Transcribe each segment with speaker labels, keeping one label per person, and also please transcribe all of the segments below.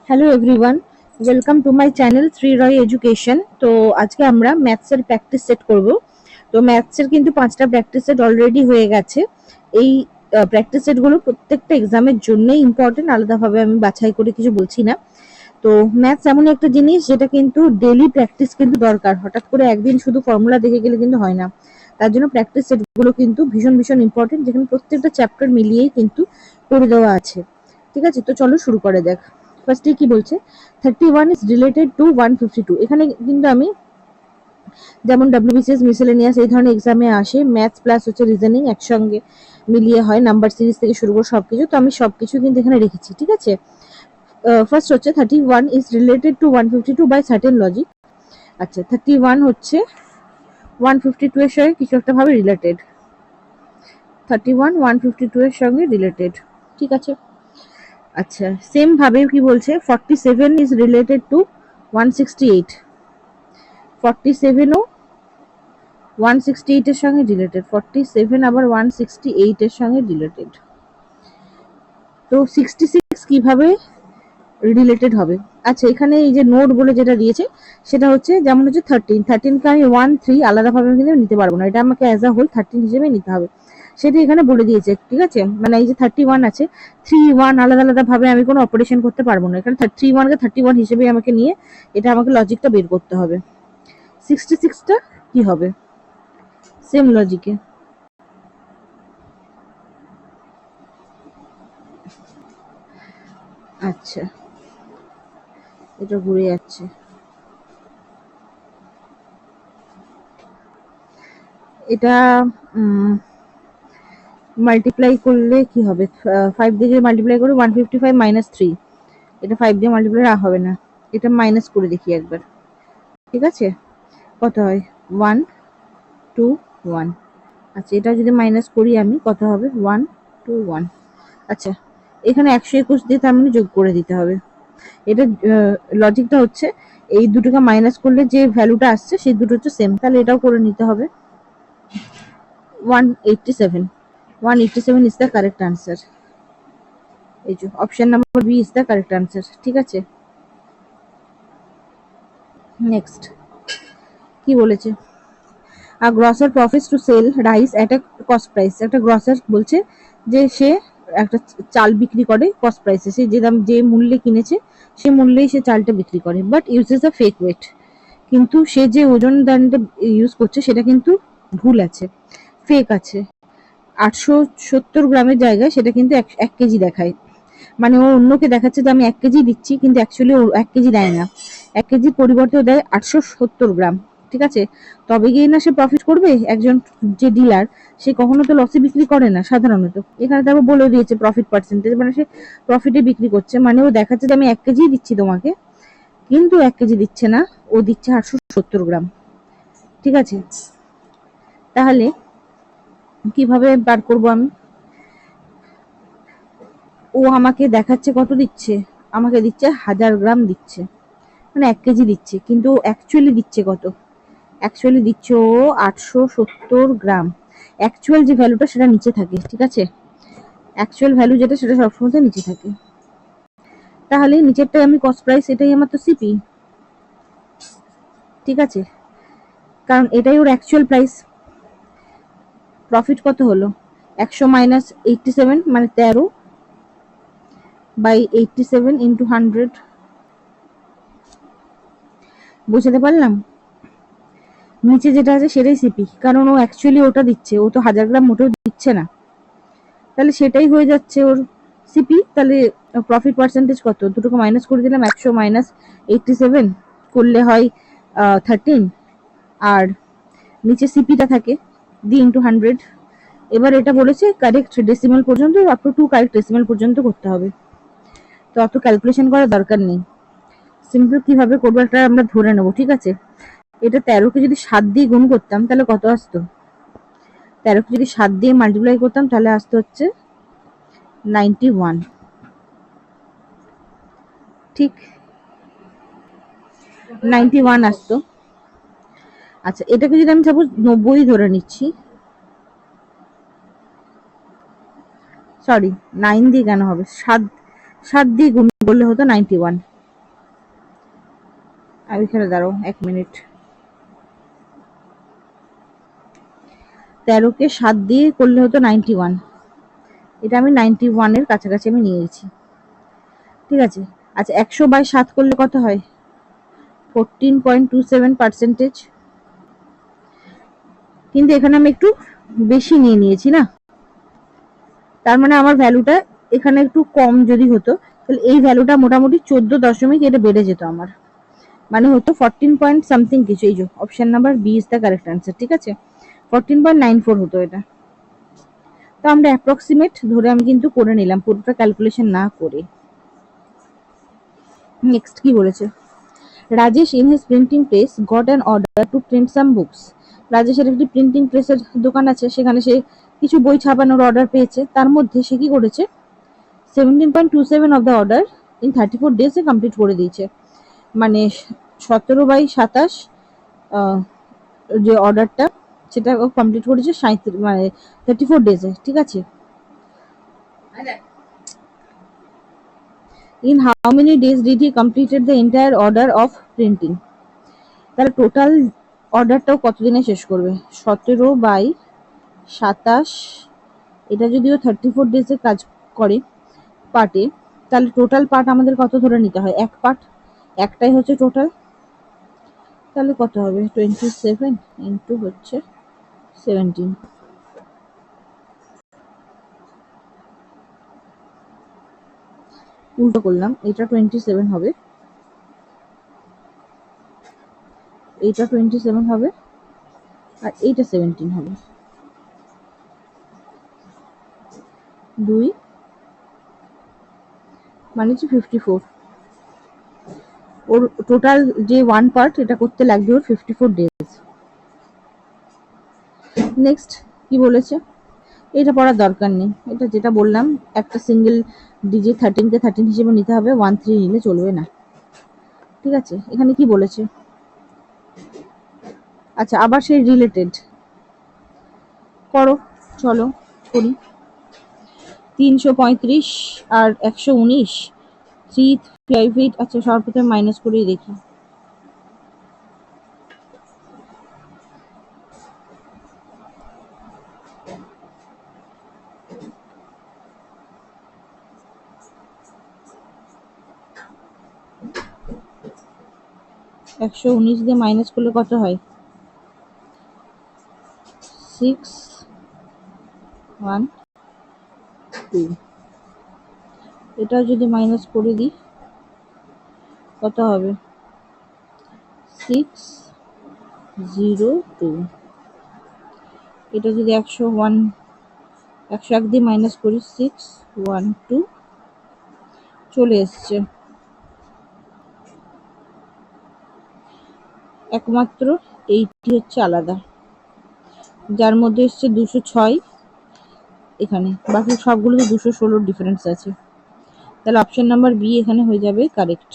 Speaker 1: Hello everyone, welcome to my channel Shri Roy education. তো আজকে আমরা ম্যাথসের প্র্যাকটিস সেট করব। তো ম্যাথসের কিন্তু 5টা প্র্যাকটিস সেট অলরেডি হয়ে গেছে। এই প্র্যাকটিস সেটগুলো প্রত্যেকটা এক্সামের জন্যই ইম্পর্টেন্ট, আলাদাভাবে আমি বাছাই করে কিছু বলছি না। তো ম্যাথস এমন একটা জিনিস যেটা কিন্তু ডেলি প্র্যাকটিস কিন্তু দরকার। হঠাৎ করে একদিন শুধু ফর্মুলা দেখে গেলে কিন্তু হয় না। তার জন্য প্র্যাকটিস সেটগুলো কিন্তু ভীষণ ভীষণ ইম্পর্টেন্ট, যেখানে প্রত্যেকটা চ্যাপ্টার মিলিয়েই কিন্তু করে দেওয়া আছে। ঠিক আছে, তো চলো শুরু করে দেখ। ফার্স্টে কি বলছে, 31 ইজ রিলেটেড টু 152। এখানে কিন্তু আমি যেমন ডাব্লিউবিসিএস মিসেলেনিয়াস এই ধরনের এক্সামে আসে, ম্যাথস প্লাস হচ্ছে রিজনিং একসঙ্গে মিলিয়ে হয়, নাম্বার সিরিজ থেকে শুরু করে সবকিছু। তো আমি সবকিছু কিন্তু এখানে রেখেছি। ঠিক আছে, ফার্স্ট হচ্ছে 31 is related to 152 by certain logic. আচ্ছা, 31 হচ্ছে 152 এর সঙ্গে কিছু একটা ভাবে রিলেটেড। 31 152 এর সঙ্গে রিলেটেড। ঠিক আছে, আচ্ছা সেম ভাবে কি বলছে, 47 ইজ রিলেটেড টু 168। 47 ও 168 এর সঙ্গে রিলেটেড। 47 আবার 168 এর সঙ্গে রিলেটেড। তো 66 কিভাবে রিলেটেড হবে? আচ্ছা, এখানে এই যে নোট বলে যেটা দিয়েছে সেটা হচ্ছে, যেমন হচ্ছে 13 কে আমি 1 3 আলাদাভাবে কিন্তু নিতে পারবো না, এটা আমাকে অ্যাজ আ হোল 13 হিসেবে নিতে হবে। সেটা এখানে বলে দিয়েছে। ঠিক আছে, মানে এই যে 31 আছে, 3 1 আলাদা আলাদা ভাবে আমি কোনো অপারেশন করতে পারবো না। এখানে 31 কে 31 হিসেবে আমাকে নিয়ে এটা আমাকে লজিকটা বের করতে হবে। 66টা কি হবে? সেম লজিকে আচ্ছা, এটা ঘুরে যাচ্ছে। এটা মাল্টিপ্লাই করলে কি হবে? 5 দিয়ে মাল্টিপ্লাই করে 155 মাইনাস 3। এটা 5 দিয়ে মাল্টিপ্লাই হবে না, এটা মাইনাস করে দেখি একবার। ঠিক আছে, কত হয়? 1 2 1। আচ্ছা, এটা যদি মাইনাস করি আমি, কত হবে? 1 2 1। আচ্ছা, এখানে 121 দিয়ে তার মানে যোগ করে দিতে হবে। এটা লজিকটা হচ্ছে এই দুটোকে মাইনাস করলে যে ভ্যালুটা আসছে সেই দুটো হচ্ছে সেম, তাহলে এটাও করে নিতে হবে। 187। 187 ইজ দ্য কারেক্ট আনসার। এই যে option number B is the correct answer. ঠিক আছে, নেক্সট কি বলেছে? আর grocer profits to sell rice at a cost price. একটা গ্রসার বলছে যে সে একটা চাল বিক্রি করে কস্ট প্রাইসে, সে যে দাম যে মূল্যে কিনেছে সে মূল্যেই সে চালটা বিক্রি করে, but uses a fake weight. কিন্তু সে যে ওজন দানটা ইউজ করছে সেটা কিন্তু ভুল আছে, ফেক আছে। 870 গ্রামের জায়গায় সেটা কিন্তু 1 কেজি দেখায়। মানে ও অন্যকে দেখাচ্ছে যে আমি 1 কেজি দিচ্ছি, কিন্তু অ্যাকচুয়ালি ও 1 কেজি দেয় না। 1 কেজির পরিবর্তে ও দেয় 870 গ্রাম। ঠিক আছে, তবে গিয়ে না সে প্রফিট করবে। একজন যে ডিলার, সে কখনো তো লসে বিক্রি করে না সাধারণত। এখানে তারপর বলে দিয়েছে প্রফিট পার্সেন্টেজ, মানে সে প্রফিটে বিক্রি করছে। মানে ও দেখাচ্ছে যে আমি 1 কেজি দিচ্ছি তোমাকে, কিন্তু 1 কেজি দিচ্ছে না, ও দিচ্ছে 870 গ্রাম। ঠিক আছে, তাহলে কিভাবে বার করব আমি? ও আমাকে দেখাচ্ছে কত দিচ্ছে, আমাকে দিচ্ছে 1000 গ্রাম দিচ্ছে, মানে 1 কেজি দিচ্ছে, কিন্তু অ্যাকচুয়ালি দিচ্ছে কত? অ্যাকচুয়ালি দিচ্ছে ও 870 গ্রাম। অ্যাকচুয়াল যে ভ্যালুটা সেটা নিচে থাকে। ঠিক আছে, অ্যাকচুয়াল ভ্যালু যেটা সেটা সবসময় নিচে থাকে। তাহলে নিচেরটাই আমি কস্ট প্রাইস, এটাই আমার তো সিপি। ঠিক আছে, কারণ এটাই ওর অ্যাকচুয়াল প্রাইস। প্রফিট কত হলো? 100 মাইনাস 87 মানে 13 বাই 87 ইন্টু 100। বুঝতে পারলাম? নিচে যেটা আছে সেটাই সিপি, কারণ ও অ্যাকচুয়ালি ওটা দিচ্ছে, ও তো 1000 গ্রাম মোটেও দিচ্ছে না। তাহলে সেটাই হয়ে যাচ্ছে ওর সিপি। তাহলে প্রফিট পার্সেন্টেজ কত? দুটোকে মাইনাস করে দিলাম, 100 মাইনাস 87 করলে হয় 13, আর নিচে সিপিটা থাকে দি ইন্টু 100। এবার এটা বলেছে কারেক্ট ডেসিমাল পর্যন্ত, আপ টু 2 কারেক্ট ডেসিমাল পর্যন্ত করতে হবে। তো অত ক্যালকুলেশন করার দরকার নেই, সিম্পল কিভাবে করবো একটা আমরা ধরে নেবো। ঠিক আছে, এটা 13কে যদি 7 দিয়ে গুণ করতাম তাহলে কত আসতো? 13কে যদি 7 দিয়ে মাল্টিপ্লাই করতাম তাহলে আসতো হচ্ছে 91। ঠিক, 91 আসতো। আচ্ছা, এটাকে যদি আমি সাপোজ 90 ধরে নিচ্ছি, সরি 9 দিয়ে কেন হবে, 7 দিয়ে গুণ করলে হতো 91। আর এখানে দাঁড়াও 1 মিনিট। 13 কে 7 দিয়ে করলে হতো 91। এটা আমি 91 এর কাছাকাছি আমি নিয়ে গেছি। ঠিক আছে। আচ্ছা 100/7 করলে কত হয়? 14.27%। কিন্তু এখানে আমি একটু বেশি নিয়ে নিয়েছি না, তার মানে আমার ভ্যালুটা এখানে একটু কম যদি হতো তাহলে এই ভ্যালুটা মোটামুটি 14 এটা বেড়ে যেত আমার, মানে হতো 14 পয়েন্ট সামথিং কিছু। এই যে option number B is the correct answer. ঠিক আছে, 14.94 হতো এটা। তো আমরা অ্যাপ্রক্সিমেট ধরে আমি কিন্তু করে নিলাম, পুরোটা ক্যালকুলেশন না করে। নেক্সট কি বলেছে? Rajesh in his printing press got an order to print some books. রাজেশের একটি প্রিন্টিং প্রেসের দোকান আছে, সেখানে সে কিছু বই ছাপানোর অর্ডার পেয়েছে। তার মধ্যে সে কি করেছে? 17.27 অফ দ্য অর্ডার ইন 34 ডেজে কমপ্লিট করে দিয়েছে। মানে 17/27 যে অর্ডারটা সেটা ও কমপ্লিট করেছে 37 মানে 34 ডেজে। ঠিক আছে। In how many days did he completed the entire order of printing. তাহলে টোটাল অর্ডারটাও কতদিনে শেষ করবে? 17/27, এটা যদিও 34 ডেজে কাজ করে পার্টে, তাহলে টোটাল পার্ট আমাদের কত ধরে নিতে হয়? এক পার্ট, একটাই হচ্ছে টোটাল। তাহলে কত হবে? 27 ইন্টু হচ্ছে 17। উল্টো করলাম, এটা 27 হবে, এইটা 27 হবে, আর এইটা 17 হবে। 2 মানে হচ্ছে 54। ওর টোটাল যে ওয়ান পার্ট এটা করতে লাগবে ওর 54 ডেজ। নেক্সট কি বলেছে? এটা পড়ার দরকার নেই, এটা যেটা বললাম, একটা সিঙ্গেল ডিজিট 13 কে 13 হিসেবে নিতে হবে, 13 নিলে চলবে না। ঠিক আছে, এখানে কি বলেছে? আচ্ছা আবার সেই রিলেটেড করো, চলো করি। 335 আর 119, 358। আচ্ছা সর্বপ্রথমে মাইনাস করেই দেখি। 119 দিয়ে মাইনাস করলে কত হয়? 612। এটা যদি মাইনাস করে দিই কত হবে? 602। এটা যদি 101 দিয়ে মাইনাস করি 612 চলে এসছে। একমাত্র এইটি হচ্ছে আলাদা, যার মধ্যে এসছে 206 এখানে, বাকি সবগুলোতে 216 ডিফারেন্স আছে। তাহলে অপশন নাম্বার বি এখানে হয়ে যাবে কারেক্ট।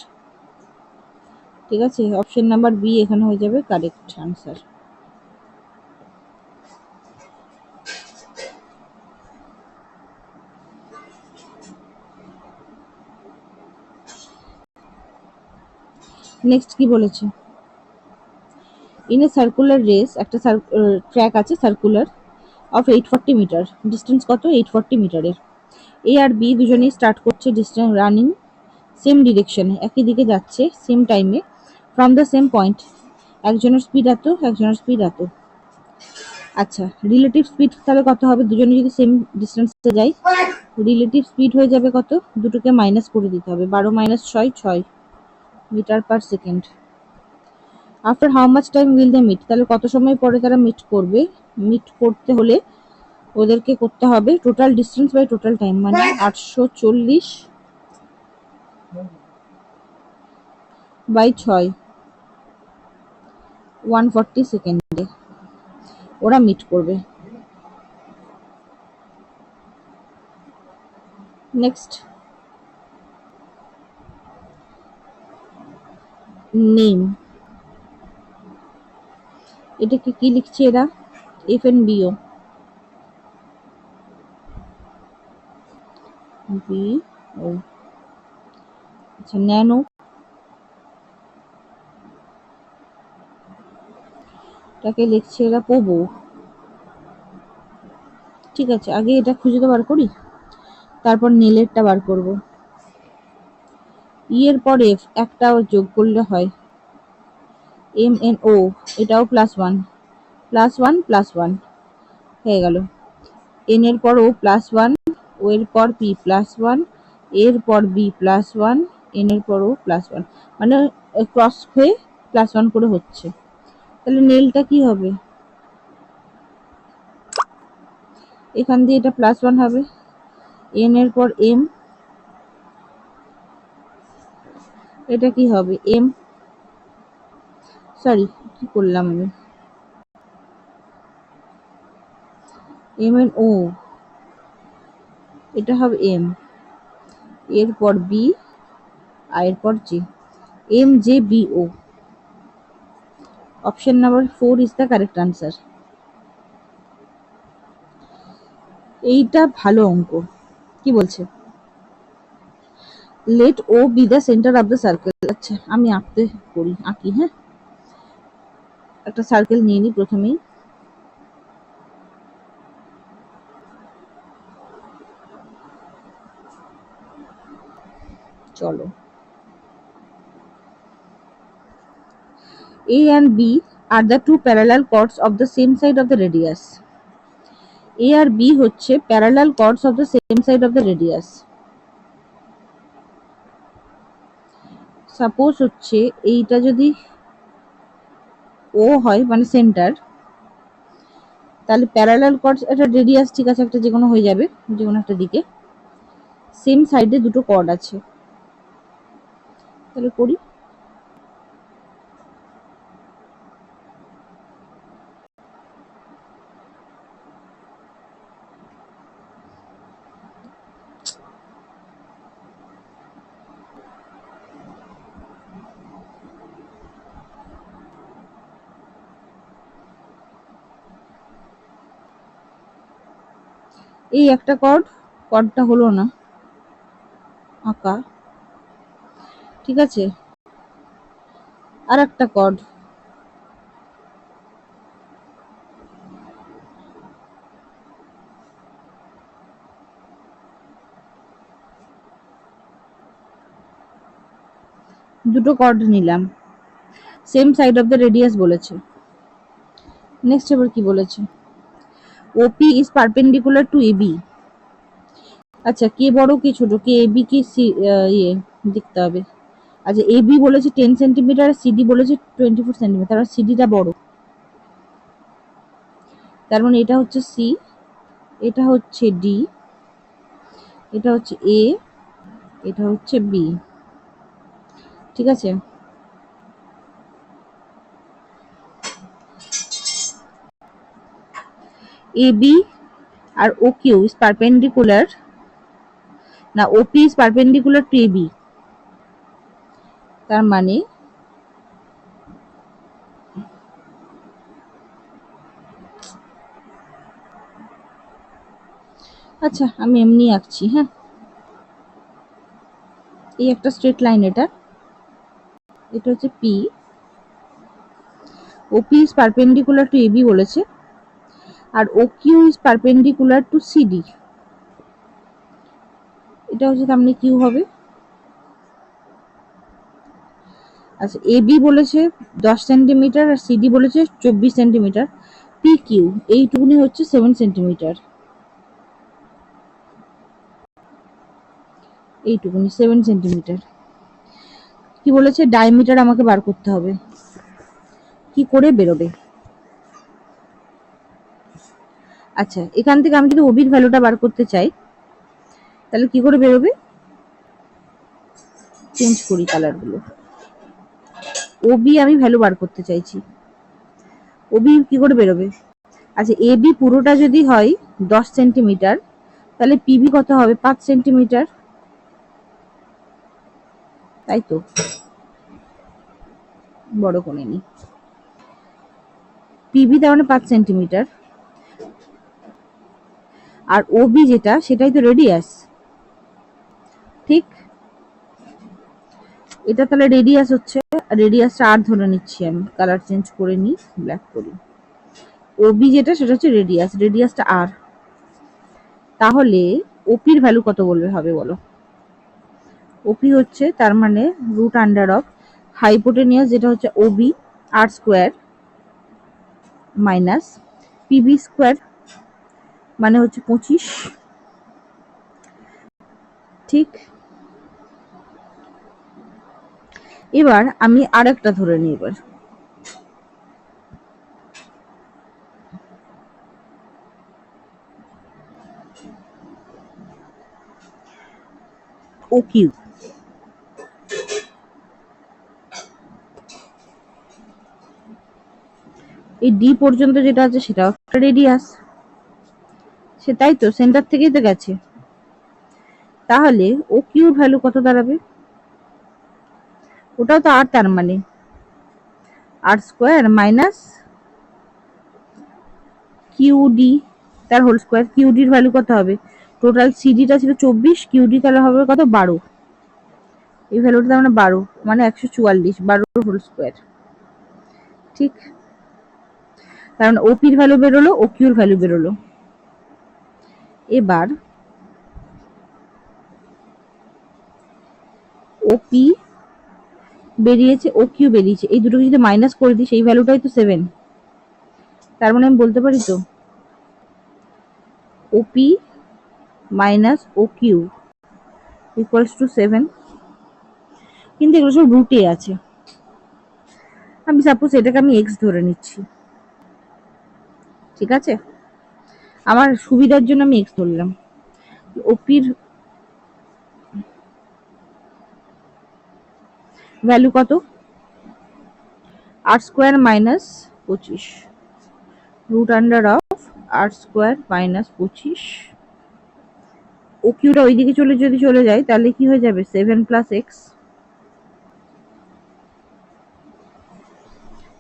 Speaker 1: ঠিক আছে, অপশন নাম্বার বি এখানে হয়ে যাবে কারেক্ট আনসার। নেক্সট কি বলেছে? ইন এ সার্কুলার রেস, একটা ট্র্যাক আছে সার্কুলার অফ 840 মিটার, ডিস্টেন্স কত? 840 মিটারের। এ আর বি দুজনেই স্টার্ট করছে ডিস্টেন্স রানিং সেম ডিরেকশনে, একই দিকে যাচ্ছে সেম টাইমে, ফ্রম দ্য সেম পয়েন্ট। একজনের স্পিড এত, একজনের স্পিড এত। আচ্ছা রিলেটিভ স্পিড তাহলে কত হবে? দুজনে যদি সেম ডিস্টেন্সে যাই, রিলেটিভ স্পিড হয়ে যাবে কত? দুটোকে মাইনাস করে দিতে হবে, 12 - 6 6 metre per second. After how much time will they meet, তাহলে কত সময় পরে তারা মিট করবে? মিট করতে হলে ওদেরকে করতে হবে total distance by total time, মানে 840/6 140 সেকেন্ডে ওরা মিট করবে। নেক্সট নেম, এটাকে কি লিখছে এরা? এফ এন বিও বি ও। আচ্ছা ন্যানো এটাকে লিখছে এরা পোবো। ঠিক আছে, আগে এটা খুঁজে তো বার করি, তারপর নীলেরটা বার করব। ই এর পরে একটাও যোগ করলে হয় এম এন ও, এটাও +1 +1 +1 হয়ে গেল। এন এর পর ও +1, ও এর পর পি +1, এর পর বি +1, এন এর পর ও +1, মানে ক্রস হয়ে +1 করে হচ্ছে। তাহলে নেলটা কি হবে? এখান দিয়ে এটা +1 হবে, এন এর পর এম, এটা কি হবে? এম, সরি কি করলাম আমি, এম এন ও, এটা হবে এম, এরপর বি, আর এরপর G, M J B O. Option number 4 is the correct answer. এইটা ভালো অঙ্ক। কি বলছে? Let O be the centre of the circle. আচ্ছা আমি আঁকি, হ্যাঁ, একটা সার্কেল নিয়ে নিই প্রথমেই। চলো, A and B are the two parallel chords of the same side of the radius. A আর B হচ্ছে parallel chords of the same side of the radius. Suppose হচ্ছে এইটা যদি ও হয় মানে সেন্টার, তাহলে প্যারালাল কর্ডস একটা রেডিয়াস, ঠিক আছে, একটা যেকোনো হয়ে যাবে, যেকোনো একটা দিকে, সেম সাইডে দুটো কর্ড আছে। তাহলে করি। এই একটা কর্ডটা হলো না আঁকা, ঠিক আছে, আর একটা কর্ড, দুটো কর্ড নিলাম, same side of the radius বলেছে। নেক্সট এবার কি বলেছে? ওপি ইজ পারপেন্ডিকুলার টু এবি। আচ্ছা, কে বড় কে ছোট, কে এবি কি সি, ইয়ে দেখতে হবে। আচ্ছা, এবি বলেছে 10 সেন্টিমিটার, সিডি বলেছে 24 সেন্টিমিটার, আর সিডিটা বড়, তার মানে এটা হচ্ছে সি, এটা হচ্ছে ডি, এটা হচ্ছে এ, এটা হচ্ছে বি। ঠিক আছে, এবি আর ও কিউ ইজ পারপেন্ডিকুলার, না OP is perpendicular to AB, তার মানে আচ্ছা আমি এমনি আঁকছি, হ্যাঁ, এই একটা স্ট্রেট লাইন, এটা হচ্ছে P, OP is perpendicular to AB বলেছে, আর O Q is perpendicular to CD, এটা হচ্ছে তার মানে কিউ হবে। আচ্ছা, এবি বলেছে 10 সেন্টিমিটার আর সিডি বলেছে 24 সেন্টিমিটার, পি কিউ এইটুকুনি হচ্ছে 7 সেন্টিমিটার, এইটুকুনি 7 সেন্টিমিটার। কি বলেছে? ডায়ামিটার আমাকে বার করতে হবে। কি করে বেরোবে? আচ্ছা, এখান থেকে আমি যদি ওবির ভ্যালুটা বার করতে চাই, তাহলে কি করে বেরোবে? চেঞ্জ করি কালারগুলো। ওবি আমি ভ্যালু বার করতে চাইছি, ওবি কি করে বেরোবে? আচ্ছা, এবি পুরোটা যদি হয় 10 সেন্টিমিটার, তাহলে পিবি কত হবে? 5 সেন্টিমিটার, তাই তো, বড় করে নি। পিবি তার মানে 5 সেন্টিমিটার, আর ওবি যেটা সেটাই তো রেডিয়াস, ঠিক? এটা তাহলে রেডিয়াস হচ্ছে, রেডিয়াসটা আর ধরে নিচ্ছি আমি, কালার চেঞ্জ করে নিই, ব্ল্যাক করি। ওবি যেটা সেটা হচ্ছে রেডিয়াস, রেডিয়াসটা আর। তাহলে ওপির ভ্যালু কত বলবে হবে বলো? ওপি হচ্ছে তার মানে রুট আন্ডার অফ হাইপোটেনিয়াস যেটা হচ্ছে ওবি আর স্কোয়ার মাইনাস পিবি স্কোয়ার মানে হচ্ছে 25, ঠিক। এবার আমি আরেকটা ধরে নিই। এবার ও কিউ, এই ডি পর্যন্ত যেটা আছে সেটাও একটা রেডিয়াস, সেটাই তো সেন্টার থেকেই তো গেছে। তাহলে ও কিউ ভ্যালু কত দাঁড়াবে? ওটাও তো আর, তার মানে আর স্কোয়ার মাইনাস কিউডি তার হোল স্কোয়ার। কিউডির ভ্যালু কত হবে? টোটাল সিডিটা ছিল 24, কিউডি তাহলে হবে কত? 12। এই ভ্যালুটা তার মানে 12 মানে 144, 12 হোল স্কোয়ার, ঠিক। কারণ ওপির ভ্যালু বেরোলো, ও কিউর ভ্যালু বেরোলো। এবার ওপি বেরিয়েছে, ও কিউ বেরিয়েছে, এই দুটোকে যদি মাইনাস করে দিই সেই ভ্যালুটাই তো 7। তার মানে আমি বলতে পারি তো OP minus O Q equals to 7। কিন্তু এগুলো সব রুটে আছে। আমি সাপোজ এটাকে আমি এক্স ধরে নিচ্ছি, ঠিক আছে, আমার সুবিধার জন্য আমি এক্স ধরলাম। ওপির ভ্যালু কত? R square minus 25 root under of r square minus 25। O কিউটা ওইদিকে যদি চলে যায় তাহলে কি হয়ে যাবে? 7 প্লাস এক্স,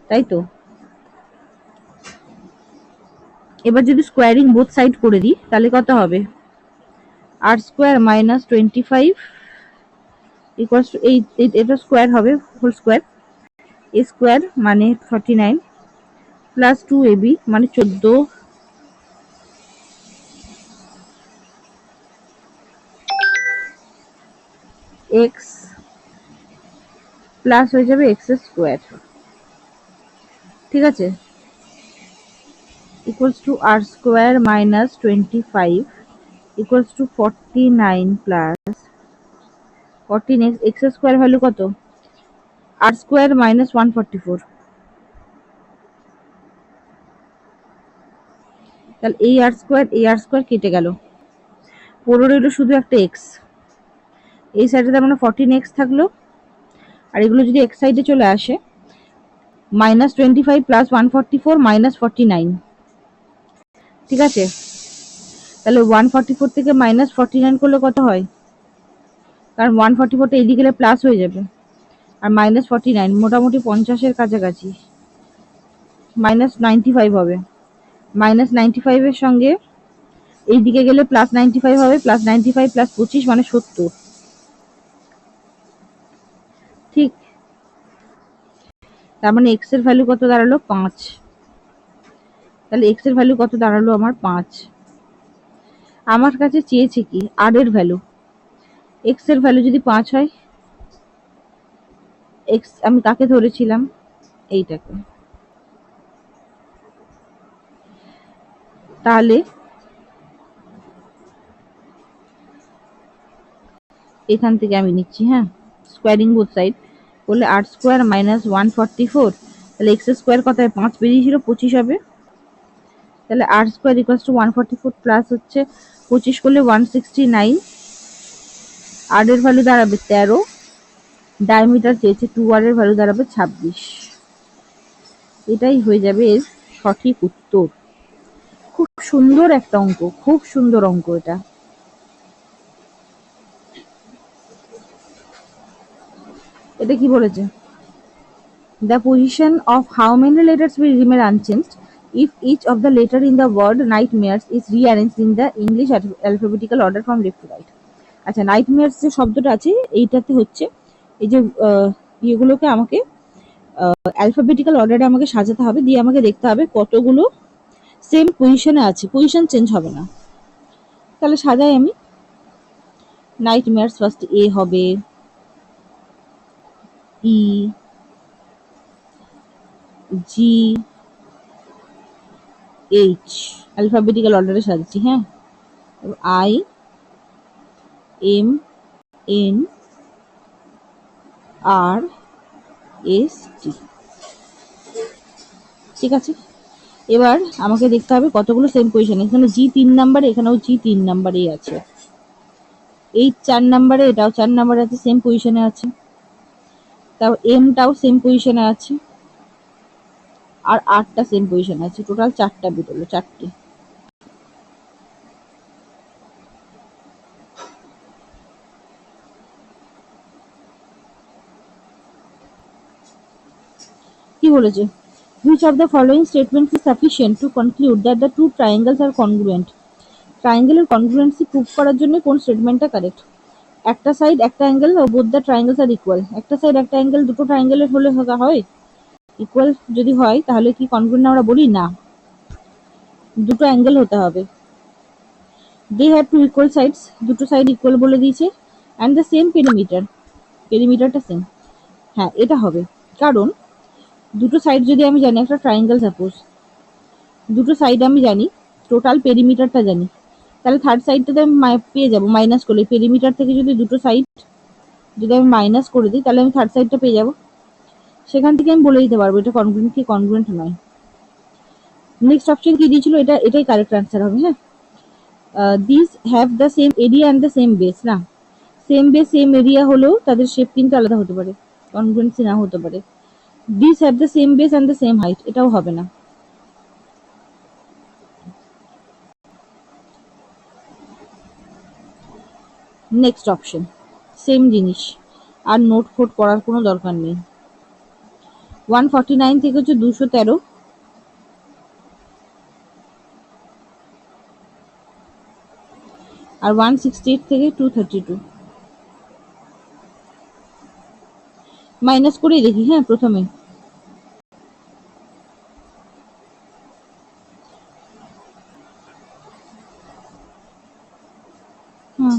Speaker 1: তাই তো। এবার যদি স্কোয়ারিং বোথ সাইড করে দিই তাহলে কত হবে? আর স্কোয়ার মাইনাস 25 ইকুয়ালস টু এটা স্কোয়ার হবে, হোল স্কোয়ার। এ স্কোয়ার মানে 49 প্লাস 2ab মানে 14 এক্স প্লাস হয়ে যাবে এক্স স্কোয়ার, ঠিক আছে, equals to r square minus 25 equals to 49 plus 14x, x square value কত? r square minus 144। তাহলে এই আর স্কোয়ার কেটে গেল, পড়ে রইল শুধু একটা এক্স। এই সাইডে তার মানে 14x থাকলো, আর এগুলো যদি এক্স সাইডে চলে আসে মাইনাস 25 প্লাস 144 মাইনাস 49, ঠিক আছে। তাহলে 144 থেকে মাইনাস 49 করলে কত হয়? কারণ 144টা এদিকে গেলে প্লাস হয়ে যাবে, আর মাইনাস 49 মোটামুটি 50-এর কাছাকাছি, মাইনাস 95 হবে। মাইনাস 95 এর সঙ্গে এই দিকে গেলে প্লাস 95 হবে, প্লাস 95 প্লাস 25 মানে 70, ঠিক। তার মানে এক্স এর ভ্যালু কত দাঁড়ালো? 5। তাহলে এক্স এর ভ্যালু কত দাঁড়ালো? আমার 5। আমার কাছে চেয়েছে কি? আর এর ভ্যালু। এক্স এর ভ্যালু যদি 5 হয়, এক্স আমি কাকে ধরেছিলাম? এইটাকে। তাহলে এখান থেকে আমি নিচ্ছি, হ্যাঁ, স্কোয়ারিং বোথ সাইড করলে আর স্কোয়ার মাইনাস 144, তাহলে এক্স স্কোয়ার কত হয়? 5 বেরিয়েছিল, 25 হবে। তাহলে আর স্কোয়ার ইকুয়ালস টু 144 প্লাস হচ্ছে 25 করলে 169, আর এর ভ্যালু দাঁড়াবে 13, ডায়ামিটার চেয়েছে 2, আর এর ভ্যালু দাঁড়াবে 26। এটাই হয়ে যাবে এর সঠিক উত্তর। খুব সুন্দর একটা অঙ্ক, খুব সুন্দর অঙ্ক এটা। এটা কি বলেছে? The position of how many letters will remain unchanged if each of the letter in the word nightmares is rearranged in the English alphabetical order from left to right। আচ্ছা, নাইটমেয়ার্স যে শব্দটা আছে এইটাতে হচ্ছে এই যে ইয়েগুলোকে আমাকে অ্যালফাবেটিক্যাল অর্ডারে আমাকে সাজাতে হবে, দিয়ে আমাকে দেখতে হবে কতগুলো সেম পজিশনে আছে, পজিশন চেঞ্জ হবে না। তাহলে সাজাই আমি। নাইটমেয়ার্স ফার্স্ট এ হবে, ই, জি, এইচ, অ্যালফাবেটিক্যাল অর্ডারে সাজাচ্ছি। হ্যাঁ, I, M, N, R, S, T. ঠিক আছে, এবার আমাকে দেখতে হবে কতগুলো সেম পজিশন। এখানে জি 3 নাম্বারে, এখানেও জি 3 নাম্বারেই আছে। এইচ 4 নাম্বারে, এটাও 4 নাম্বারে আছে, সেম পজিশনে আছে। তাও এমটাও সেম পজিশনে আছে, আর আরটা সেম পজিশনে আছে। টোটাল 4টা বেরোলো, 4টে। কি বলেছে? Which of the following statements is sufficient to conclude that the two triangles are congruent? ট্রায়াঙ্গেলের কনগ্রুয়েন্সি প্রুভ করার জন্য কোন স্টেটমেন্টটা কারেক্ট? একটা সাইড একটা angle, both the triangles are equal. একটা সাইড একটা অ্যাঙ্গেল দুটো ট্রায়াঙ্গেলের হলে হয়? ইকুয়াল যদি হয় তাহলে কি কনগ্রুয়েন্ট আমরা বলি? না, দুটো অ্যাঙ্গেল হতে হবে। They have two equal sides, দুটো সাইড ইকুয়াল বলে দিয়েছে। অ্যান্ড দ্য সেম পেরিমিটার, পেরিমিটারটা সেম। হ্যাঁ, এটা হবে, কারণ দুটো সাইড যদি আমি জানি, একটা ট্রায়াঙ্গেল সাপোজ, দুটো সাইড আমি জানি, টোটাল পেরিমিটারটা জানি, তাহলে থার্ড সাইডটাতে আমি পেয়ে যাবো মাইনাস করলে। পেরিমিটার থেকে যদি দুটো সাইড যদি আমি মাইনাস করে দিই, তাহলে আমি থার্ড সাইডটা পেয়ে যাবো। সেখান থেকে আমি বলে দিতে পারবো এটা কনগ্রুয়েন্ট কি কনগ্রুয়েন্ট নয়। নেক্সট অপশন কি দিয়েছিল? এটাই কারেক্ট আনসার হবে। হ্যাঁ, this have the same area and the same base. না, সেম বেস সেম এরিয়া হলেও তাদের শেপ কিন্তু আলাদা হতে পারে, কনগ্রুয়েন্সি না হতে পারে। This have the same base and the same height, এটাও হবে না। নেক্সট অপশন সেম জিনিস, আর নোট ফোট করার কোনো দরকার নেই। 149 থেকে হচ্ছে 213, আর 168 থেকে 232। মাইনাস করেই দেখি। হ্যাঁ, প্রথমে হ্যাঁ,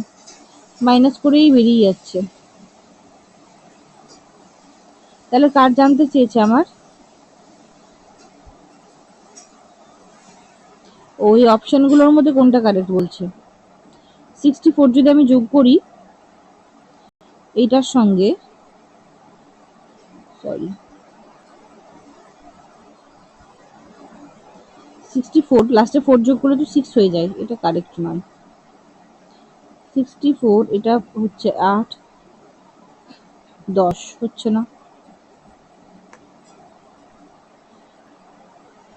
Speaker 1: মাইনাস করেই বেরিয়ে যাচ্ছে। তাহলে কার জানতে চেয়েছে আমার? ওই অপশনগুলোর মধ্যে কোনটা কারেক্ট বলছে। 64 যদি আমি যোগ করি এইটার সঙ্গে, সরি, 64 লাস্টে 4 যোগ করলে তো 6 হয়ে যায়, এটা কারেক্ট নয়। 64 এটা হচ্ছে 8, 10 হচ্ছে না,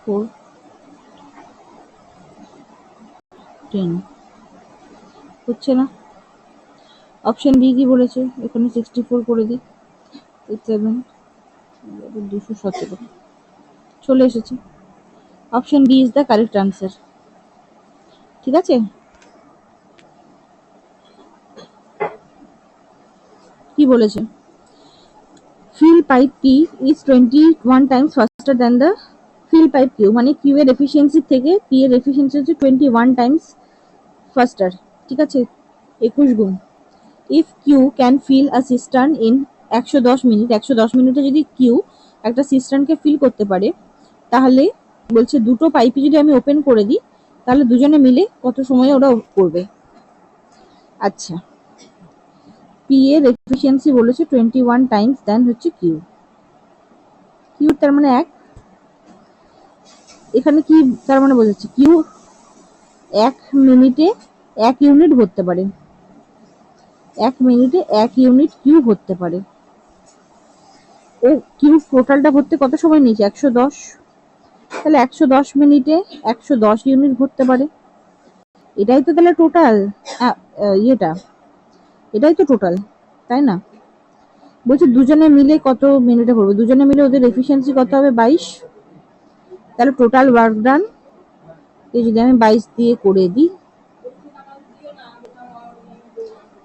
Speaker 1: 4, 10 হচ্ছে না। অপশন বি কি বলেছে? এখানে 64 করে দিই, 7, 217 চলে এসেছে। Option B is the correct answer. ঠিক আছে, কি বলেছে? Fill pipe P is 21 times faster than the fill pipe Q, মানে কিউ এর এফিসিয়েন্সি থেকে পি এর এফিসিয়েন্সি হচ্ছে 21 টাইমস ফাস্টার। ঠিক আছে, 21 গুণ। If Q can fill a cistern in 110 minute, 110 মিনিটে যদি কিউ একটা সিস্টার্নকে ফিল করতে পারে, তাহলে বলছে দুটো পাইপই যদি আমি ওপেন করে দিই, তাহলে দুজনে মিলে কত সময়ে ওরা করবে। আচ্ছা, পি এর এফিসিয়েন্সি বলেছে 21 টাইমস দেন হচ্ছে কিউ। কিউ তার মানে 1। এখানে কি তার মানে বোঝাচ্ছে? কিউ 1 মিনিটে 1 ইউনিট ভরতে পারে, 1 মিনিটে 1 ইউনিট কিউ ভরতে পারে। ও কিউ টোটালটা ভরতে কত সময় নিয়েছে? 110। তাহলে 110 মিনিটে 110 ইউনিট ভরতে পারে। এটাই তো তাহলে টোটাল, ইয়েটা, এটাই তো টোটাল, তাই না? বলছি দুজনে মিলে কত মিনিটে করবে, দুজনে মিলে ওদের এফিসিয়েন্সি কত হবে? 22। তাহলে টোটাল ওয়ার্ক ডান যদি আমি 22 দিয়ে করে দিই,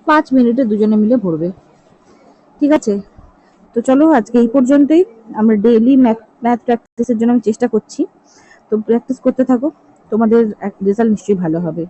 Speaker 1: 5 মিনিটে দুজনে মিলে ভরবে। ঠিক আছে, তো চলো আজকে এই পর্যন্তই। আমরা ডেইলি ম্যাথ প্র্যাকটিসের জন্য আমি চেষ্টা করছি, তো প্র্যাকটিস করতে থাকো। তোমাদের রেজাল্ট নিশ্চয়ই ভালো হবে।